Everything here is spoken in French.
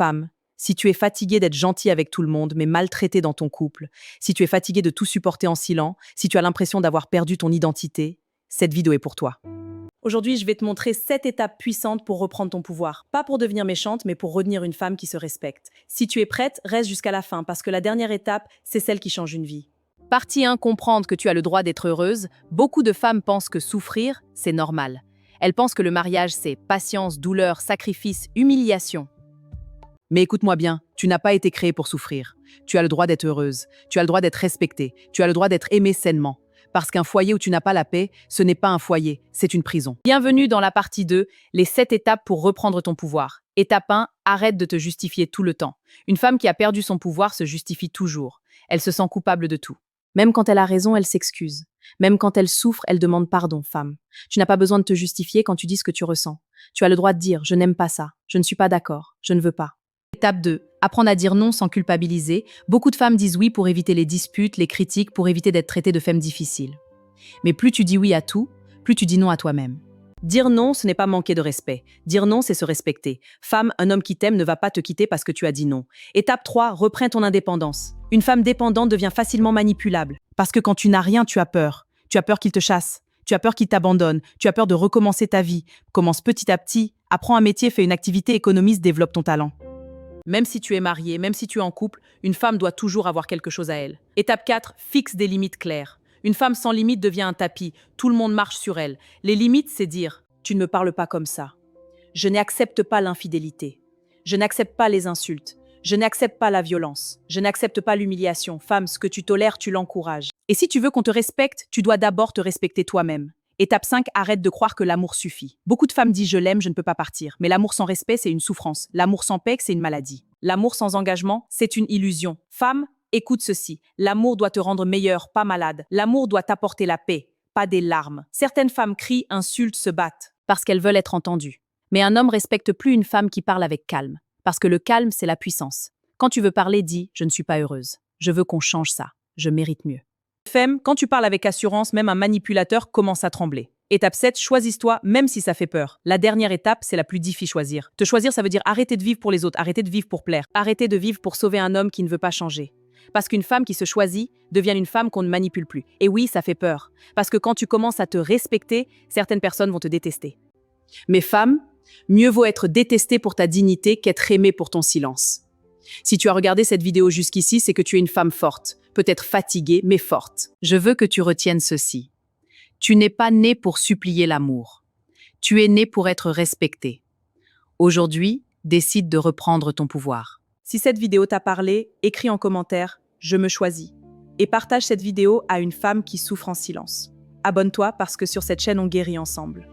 Femme, si tu es fatiguée d'être gentille avec tout le monde, mais maltraitée dans ton couple, si tu es fatiguée de tout supporter en silence, si tu as l'impression d'avoir perdu ton identité, cette vidéo est pour toi. Aujourd'hui, je vais te montrer 7 étapes puissantes pour reprendre ton pouvoir. Pas pour devenir méchante, mais pour redevenir une femme qui se respecte. Si tu es prête, reste jusqu'à la fin, parce que la dernière étape, c'est celle qui change une vie. Partie 1, comprendre que tu as le droit d'être heureuse. Beaucoup de femmes pensent que souffrir, c'est normal. Elles pensent que le mariage, c'est patience, douleur, sacrifice, humiliation. Mais écoute-moi bien, tu n'as pas été créée pour souffrir. Tu as le droit d'être heureuse, tu as le droit d'être respectée, tu as le droit d'être aimée sainement. Parce qu'un foyer où tu n'as pas la paix, ce n'est pas un foyer, c'est une prison. Bienvenue dans la partie 2, les 7 étapes pour reprendre ton pouvoir. Étape 1, arrête de te justifier tout le temps. Une femme qui a perdu son pouvoir se justifie toujours. Elle se sent coupable de tout. Même quand elle a raison, elle s'excuse. Même quand elle souffre, elle demande pardon, femme. Tu n'as pas besoin de te justifier quand tu dis ce que tu ressens. Tu as le droit de dire « je n'aime pas ça, je ne suis pas d'accord, je ne veux pas ». Étape 2. Apprendre à dire non sans culpabiliser. Beaucoup de femmes disent oui pour éviter les disputes, les critiques, pour éviter d'être traitées de femmes difficiles. Mais plus tu dis oui à tout, plus tu dis non à toi-même. Dire non, ce n'est pas manquer de respect. Dire non, c'est se respecter. Femme, un homme qui t'aime ne va pas te quitter parce que tu as dit non. Étape 3. Reprends ton indépendance. Une femme dépendante devient facilement manipulable. Parce que quand tu n'as rien, tu as peur. Tu as peur qu'il te chasse. Tu as peur qu'il t'abandonne. Tu as peur de recommencer ta vie. Commence petit à petit. Apprends un métier, fais une activité, économise, développe ton talent. Même si tu es marié, même si tu es en couple, une femme doit toujours avoir quelque chose à elle. Étape 4, fixe des limites claires. Une femme sans limite devient un tapis, tout le monde marche sur elle. Les limites, c'est dire « tu ne me parles pas comme ça ». Je n'accepte pas l'infidélité. Je n'accepte pas les insultes. Je n'accepte pas la violence. Je n'accepte pas l'humiliation. Femme, ce que tu tolères, tu l'encourages. Et si tu veux qu'on te respecte, tu dois d'abord te respecter toi-même. Étape 5, arrête de croire que l'amour suffit. Beaucoup de femmes disent « je l'aime, je ne peux pas partir ». Mais l'amour sans respect, c'est une souffrance. L'amour sans paix, c'est une maladie. L'amour sans engagement, c'est une illusion. Femme, écoute ceci. L'amour doit te rendre meilleure, pas malade. L'amour doit t'apporter la paix, pas des larmes. Certaines femmes crient, insultent, se battent, parce qu'elles veulent être entendues. Mais un homme respecte plus une femme qui parle avec calme. Parce que le calme, c'est la puissance. Quand tu veux parler, dis « je ne suis pas heureuse. Je veux qu'on change ça. Je mérite mieux ». Femme, quand tu parles avec assurance, même un manipulateur commence à trembler. Étape 7, choisis-toi, même si ça fait peur. La dernière étape, c'est la plus difficile, choisir. Te choisir, ça veut dire arrêter de vivre pour les autres, arrêter de vivre pour plaire, arrêter de vivre pour sauver un homme qui ne veut pas changer. Parce qu'une femme qui se choisit devient une femme qu'on ne manipule plus. Et oui, ça fait peur. Parce que quand tu commences à te respecter, certaines personnes vont te détester. Mais femme, mieux vaut être détestée pour ta dignité qu'être aimée pour ton silence. Si tu as regardé cette vidéo jusqu'ici, c'est que tu es une femme forte, peut-être fatiguée, mais forte. Je veux que tu retiennes ceci. Tu n'es pas née pour supplier l'amour. Tu es née pour être respectée. Aujourd'hui, décide de reprendre ton pouvoir. Si cette vidéo t'a parlé, écris en commentaire « Je me choisis » et partage cette vidéo à une femme qui souffre en silence. Abonne-toi parce que sur cette chaîne, on guérit ensemble.